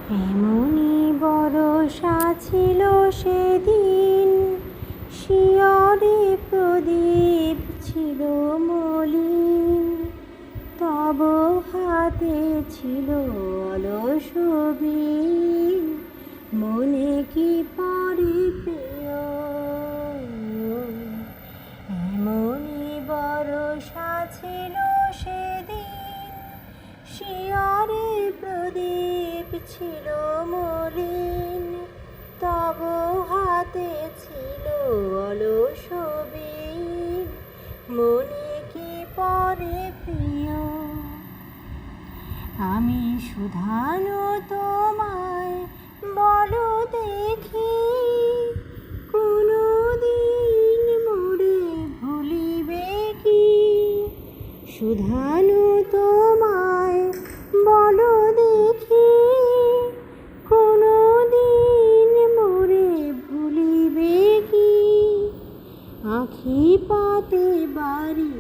এমনি বরষা ছিল সেদিন, শিয়রে প্রদীপ ছিল মলিন। তব হাতে ছিল অলস বীণ, মনে কি পরে প্রিয়। এমনি বরষা ছিল সেদিন, শিয়রে প্রদীপ ছিল মলিন। তব হাতে ছিল অলস বীণ, মনে কি পরে প্রিয়। আমি শুধানো তোমায় বলো দেখি, কোনো দিন মোরে ভুলিবে কি। শুধানো তোমায় বলো দেখি, কোনো দিন মোরে ভুলিবে কি। আঁখি পাতে বাড়ি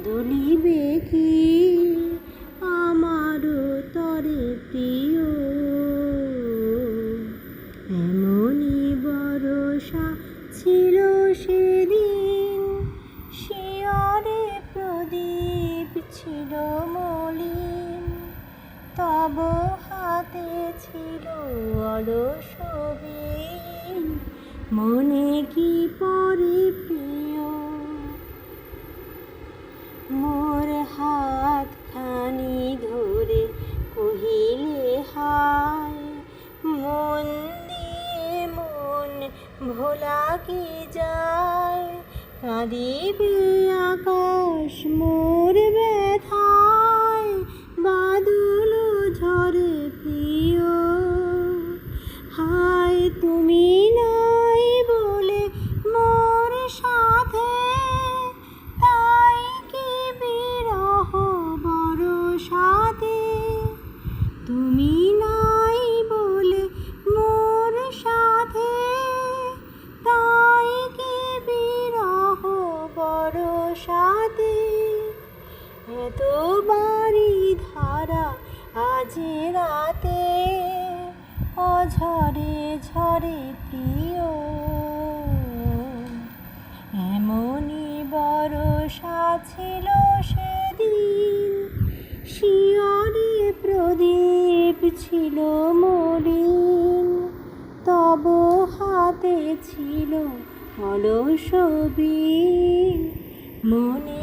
দুলিবে কি, আমারও তরে প্রিয়। এমনি বরষা ছিল সেদিন, শিয়রে প্রদীপ ছিল মলিন। তব হাতে ছিল অলস বীণ, মনে কি পরে প্রিয়। মোর হাতখানি ধরে কহিলে হায়, মন দিয়ে মন ভোলা কি যায়। কাঁদিবে আকাশ মোর ব্যথায়, বাদল ঝরে প্রিয়। হায় তুমি নাই বলে মোর সাথে, তাই কি বিরহ বরষাতে। তুমি নাই বলে মোর সাথে, তাই কি বিরহ বরষাতে। এত বাড়ি ধারা আজ রাতে, অঝরে ঝরে প্রিয়। এমনি বরষা ছিল সেদিন, শিয়রে প্রদীপ ছিল মলিন। তব হাতে ছিল অলস বীণ, মনে